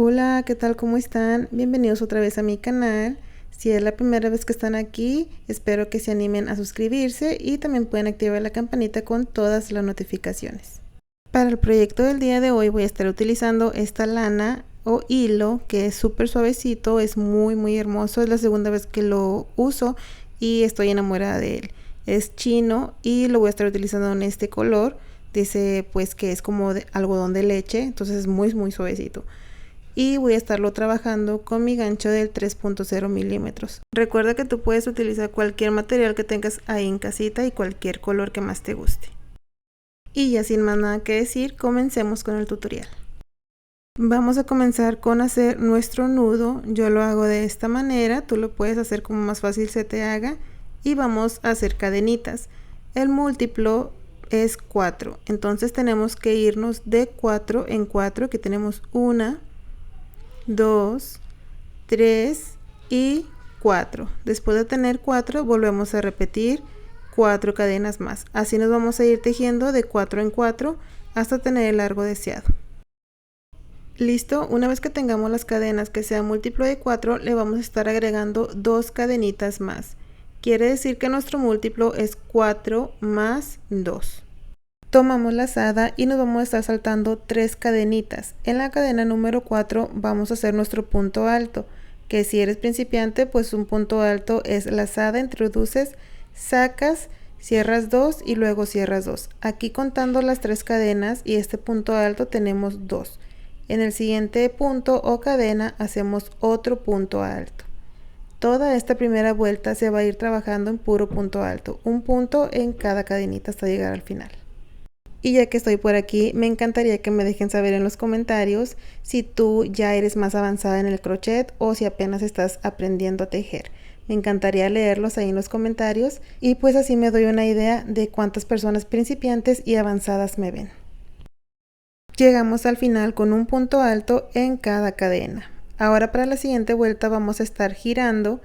Hola, ¿qué tal? ¿Cómo están? Bienvenidos otra vez a mi canal. Si es la primera vez que están aquí, espero que se animen a suscribirse y también pueden activar la campanita con todas las notificaciones. Para el proyecto del día de hoy voy a estar utilizando esta lana o hilo que es súper suavecito, es muy hermoso. Es la segunda vez que lo uso y estoy enamorada de él. Es chino y lo voy a estar utilizando en este color. Dice pues que es como de algodón de leche, entonces es muy suavecito. Y voy a estarlo trabajando con mi gancho del 3.0 milímetros. Recuerda que tú puedes utilizar cualquier material que tengas ahí en casita y cualquier color que más te guste. Y ya sin más nada que decir, comencemos con el tutorial. Vamos a comenzar con hacer nuestro nudo. Yo lo hago de esta manera, tú lo puedes hacer como más fácil se te haga. Y vamos a hacer cadenitas. El múltiplo es 4, entonces tenemos que irnos de 4 en 4, que tenemos 1, 2, 3 y 4. Después de tener 4 volvemos a repetir 4 cadenas más. Así nos vamos a ir tejiendo de 4 en 4 hasta tener el largo deseado. Listo, una vez que tengamos las cadenas que sean múltiplo de 4, le vamos a estar agregando 2 cadenitas más. Quiere decir que nuestro múltiplo es 4 más 2. Tomamos la lazada y nos vamos a estar saltando 3 cadenitas. En la cadena número 4 vamos a hacer nuestro punto alto, que si eres principiante pues un punto alto es lazada, introduces, sacas, cierras 2 y luego cierras 2. Aquí contando las 3 cadenas y este punto alto tenemos 2. En el siguiente punto o cadena hacemos otro punto alto. Toda esta primera vuelta se va a ir trabajando en puro punto alto, un punto en cada cadenita hasta llegar al final. Y ya que estoy por aquí, me encantaría que me dejen saber en los comentarios si tú ya eres más avanzada en el crochet o si apenas estás aprendiendo a tejer. Me encantaría leerlos ahí en los comentarios y pues así me doy una idea de cuántas personas principiantes y avanzadas me ven. Llegamos al final con un punto alto en cada cadena. Ahora para la siguiente vuelta vamos a estar girando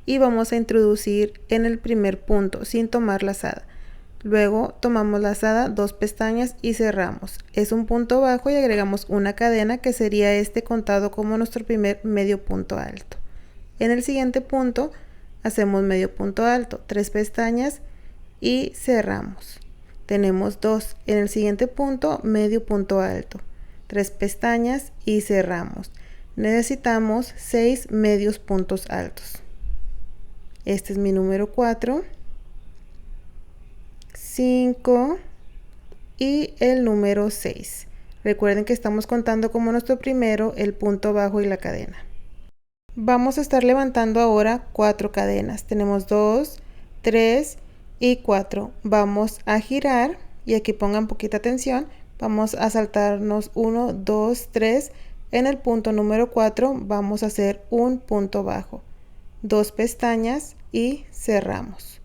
y vamos a introducir en el primer punto sin tomar lazada. Luego tomamos lazada, 2 pestañas y cerramos. Es un punto bajo y agregamos una cadena que sería este contado como nuestro primer medio punto alto. En el siguiente punto hacemos medio punto alto, 3 pestañas y cerramos. Tenemos 2. En el siguiente punto medio punto alto, 3 pestañas y cerramos. Necesitamos 6 medios puntos altos. Este es mi número 4. 5 y el número 6. Recuerden que estamos contando como nuestro primero el punto bajo y la cadena. Vamos a estar levantando ahora 4 cadenas. Tenemos 2, 3 y 4. Vamos a girar y aquí pongan poquita atención. Vamos a saltarnos 1, 2, 3. En el punto número 4 vamos a hacer un punto bajo, 2 pestañas y cerramos.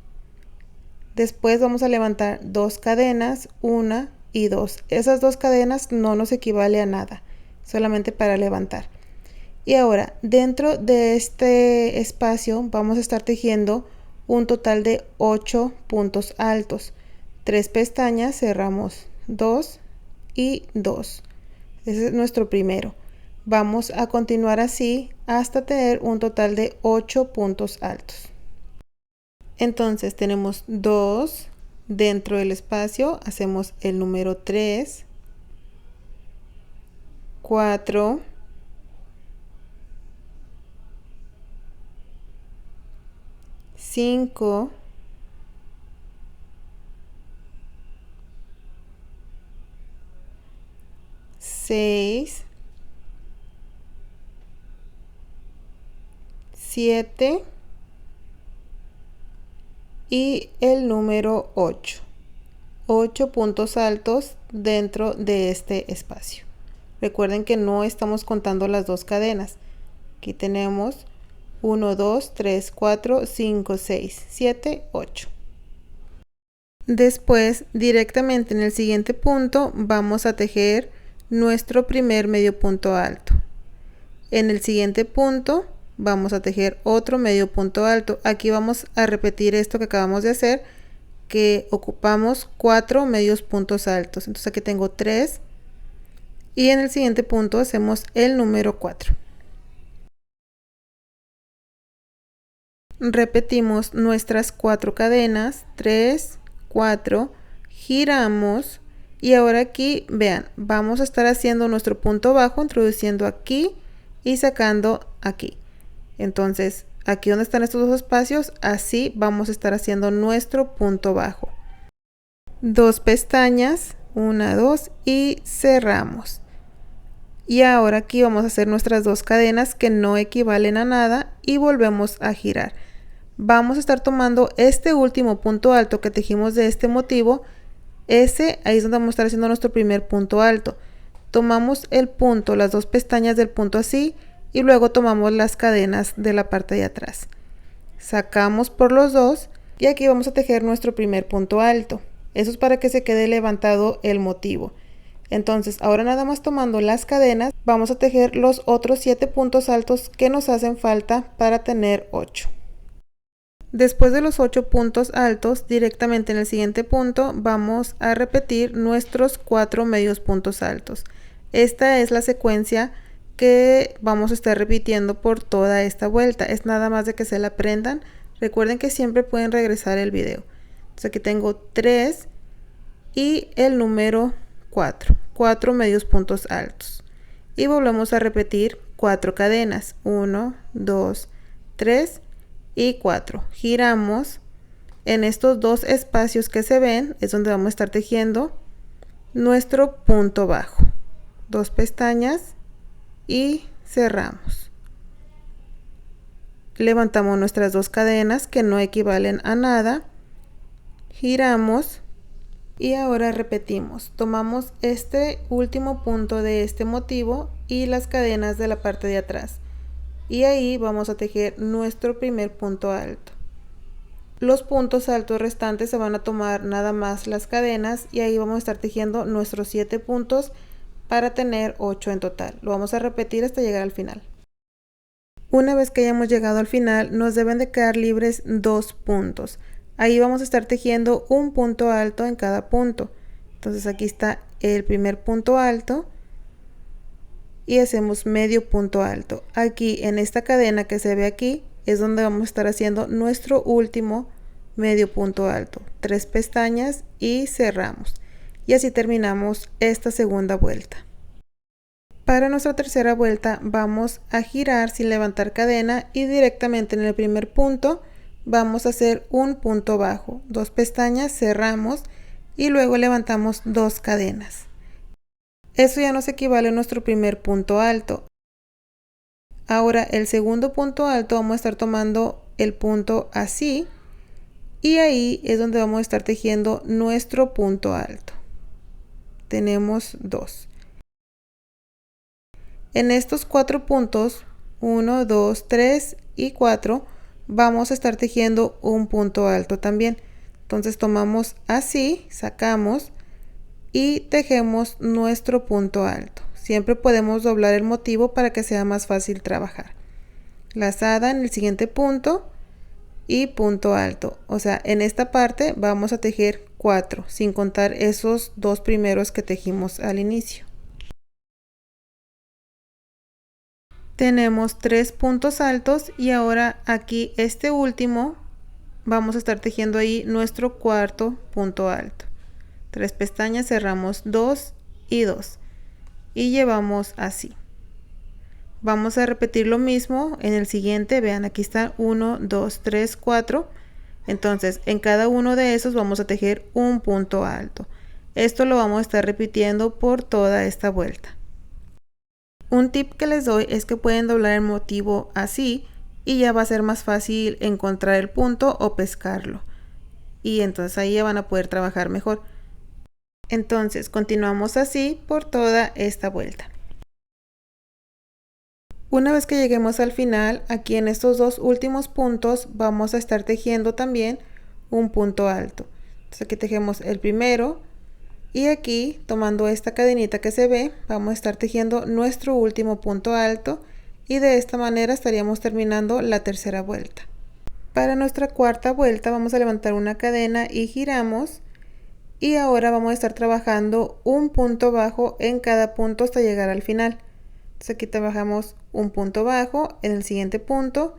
Después vamos a levantar 2 cadenas, 1 y 2. Esas 2 cadenas no nos equivale a nada, solamente para levantar. Y ahora, dentro de este espacio vamos a estar tejiendo un total de 8 puntos altos. 3 pestañas, cerramos 2 y 2. Ese es nuestro primero. Vamos a continuar así hasta tener un total de 8 puntos altos. Entonces tenemos 2 dentro del espacio, hacemos el número 3, 4, 5, 6, 7 y el número 8. 8 puntos altos dentro de este espacio. Recuerden que no estamos contando las 2 cadenas. Aquí tenemos 1, 2, 3, 4, 5, 6, 7, 8. Después, directamente en el siguiente punto, vamos a tejer nuestro primer medio punto alto. En el siguiente punto vamos a tejer otro medio punto alto. Aquí vamos a repetir esto que acabamos de hacer, que ocupamos 4 medios puntos altos. Entonces aquí tengo 3 y en el siguiente punto hacemos el número 4. Repetimos nuestras 4 cadenas, 3, 4, giramos y ahora aquí vean, vamos a estar haciendo nuestro punto bajo, introduciendo aquí y sacando aquí. Entonces aquí donde están estos dos espacios, así vamos a estar haciendo nuestro punto bajo. 2 pestañas, 1, 2 y cerramos. Y ahora aquí vamos a hacer nuestras 2 cadenas que no equivalen a nada y volvemos a girar. Vamos a estar tomando este último punto alto que tejimos de este motivo. Ese ahí es donde vamos a estar haciendo nuestro primer punto alto. Tomamos el punto, las 2 pestañas del punto así y luego tomamos las cadenas de la parte de atrás. Sacamos por los dos y aquí vamos a tejer nuestro primer punto alto. Eso es para que se quede levantado el motivo. Entonces ahora nada más tomando las cadenas vamos a tejer los otros 7 puntos altos que nos hacen falta para tener 8. Después de los 8 puntos altos, directamente en el siguiente punto vamos a repetir nuestros 4 medios puntos altos. Esta es la secuencia que vamos a estar repitiendo por toda esta vuelta. Es nada más de que se la aprendan. Recuerden que siempre pueden regresar el video. Entonces aquí tengo 3 y el número 4 medios puntos altos. Y volvemos a repetir 4 cadenas. 1, 2, 3 y 4. Giramos. En estos 2 espacios que se ven es donde vamos a estar tejiendo nuestro punto bajo. 2 pestañas y cerramos. Levantamos nuestras 2 cadenas que no equivalen a nada. Giramos y ahora repetimos. Tomamos este último punto de este motivo y las cadenas de la parte de atrás. Y ahí vamos a tejer nuestro primer punto alto. Los puntos altos restantes se van a tomar nada más las cadenas y ahí vamos a estar tejiendo nuestros 7 puntos para tener 8 en total. Lo vamos a repetir hasta llegar al final. Una vez que hayamos llegado al final nos deben de quedar libres 2 puntos. Ahí vamos a estar tejiendo un punto alto en cada punto. Entonces aquí está el primer punto alto y hacemos medio punto alto. Aquí en esta cadena que se ve aquí es donde vamos a estar haciendo nuestro último medio punto alto. 3 pestañas y cerramos. Y así terminamos esta segunda vuelta. Para nuestra tercera vuelta vamos a girar sin levantar cadena y directamente en el primer punto vamos a hacer un punto bajo. 2 pestañas, cerramos y luego levantamos 2 cadenas. Eso ya nos equivale a nuestro primer punto alto. Ahora el segundo punto alto vamos a estar tomando el punto así y ahí es donde vamos a estar tejiendo nuestro punto alto. Tenemos 2. En estos 4 puntos, 1, 2, 3 y 4, vamos a estar tejiendo un punto alto también. Entonces tomamos así, sacamos y tejemos nuestro punto alto. Siempre podemos doblar el motivo para que sea más fácil trabajar. Lazada en el siguiente punto y punto alto. O sea, en esta parte vamos a tejer 4, sin contar esos 2 primeros que tejimos al inicio. Tenemos 3 puntos altos y ahora aquí este último vamos a estar tejiendo ahí nuestro cuarto punto alto. 3 pestañas, cerramos 2 y 2 y llevamos así. Vamos a repetir lo mismo en el siguiente. Vean, aquí está 1, 2, 3, 4. Entonces en cada uno de esos vamos a tejer un punto alto. Esto lo vamos a estar repitiendo por toda esta vuelta. Un tip que les doy es que pueden doblar el motivo así y ya va a ser más fácil encontrar el punto o pescarlo. Y entonces ahí ya van a poder trabajar mejor. Entonces continuamos así por toda esta vuelta. Una vez que lleguemos al final, aquí en estos 2 últimos puntos vamos a estar tejiendo también un punto alto. Entonces aquí tejemos el primero y aquí tomando esta cadenita que se ve vamos a estar tejiendo nuestro último punto alto y de esta manera estaríamos terminando la tercera vuelta. Para nuestra cuarta vuelta vamos a levantar una cadena y giramos y ahora vamos a estar trabajando un punto bajo en cada punto hasta llegar al final. Entonces aquí trabajamos un punto bajo, en el siguiente punto,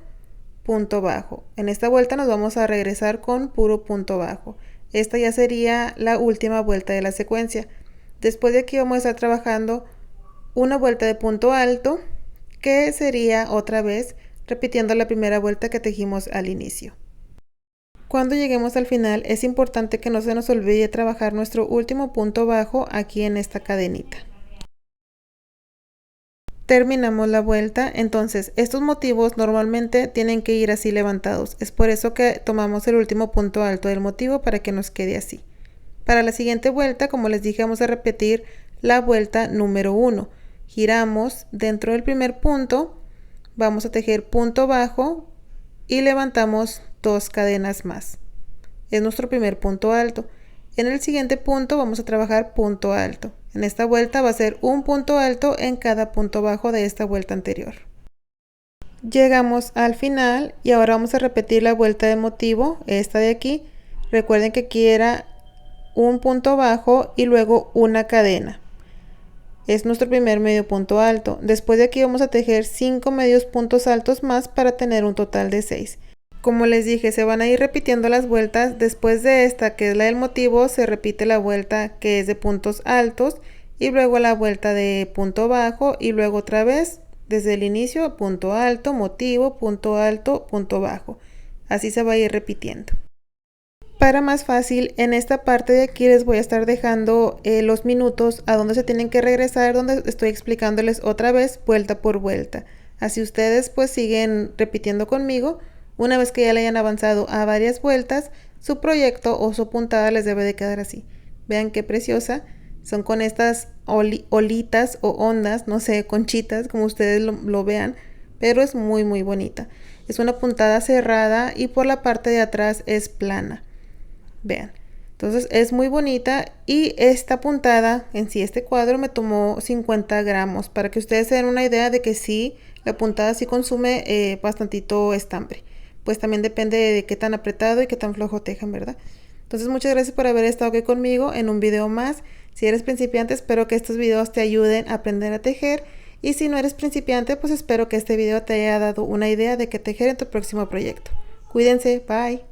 punto bajo. En esta vuelta nos vamos a regresar con puro punto bajo. Esta ya sería la última vuelta de la secuencia. Después de aquí vamos a estar trabajando una vuelta de punto alto, que sería otra vez repitiendo la primera vuelta que tejimos al inicio. Cuando lleguemos al final es importante que no se nos olvide trabajar nuestro último punto bajo aquí en esta cadenita. Terminamos la vuelta, entonces estos motivos normalmente tienen que ir así levantados. Es por eso que tomamos el último punto alto del motivo para que nos quede así. Para la siguiente vuelta, como les dije, vamos a repetir la vuelta número 1. Giramos dentro del primer punto, vamos a tejer punto bajo y levantamos 2 cadenas más. Es nuestro primer punto alto. En el siguiente punto vamos a trabajar punto alto. En esta vuelta va a ser un punto alto en cada punto bajo de esta vuelta anterior. Llegamos al final y ahora vamos a repetir la vuelta de motivo, esta de aquí. Recuerden que aquí era un punto bajo y luego una cadena. Es nuestro primer medio punto alto. Después de aquí vamos a tejer 5 medios puntos altos más para tener un total de 6. Como les dije, se van a ir repitiendo las vueltas. Después de esta, que es la del motivo, se repite la vuelta que es de puntos altos y luego la vuelta de punto bajo y luego otra vez desde el inicio punto alto, motivo, punto alto, punto bajo. Así se va a ir repitiendo. Para más fácil, en esta parte de aquí les voy a estar dejando los minutos a donde se tienen que regresar, donde estoy explicándoles otra vez vuelta por vuelta. Así ustedes pues siguen repitiendo conmigo. Una vez que ya le hayan avanzado a varias vueltas, su proyecto o su puntada les debe de quedar así. Vean qué preciosa. Son con estas olitas o ondas, no sé, conchitas, como ustedes lo vean, pero es muy muy bonita. Es una puntada cerrada y por la parte de atrás es plana. Vean, entonces es muy bonita y esta puntada en sí, este cuadro me tomó 50 gramos para que ustedes se den una idea de que sí, la puntada sí consume bastantito estambre. Pues también depende de qué tan apretado y qué tan flojo tejan, ¿verdad? Entonces muchas gracias por haber estado aquí conmigo en un video más. Si eres principiante, espero que estos videos te ayuden a aprender a tejer. Y si no eres principiante, pues espero que este video te haya dado una idea de qué tejer en tu próximo proyecto. Cuídense, bye.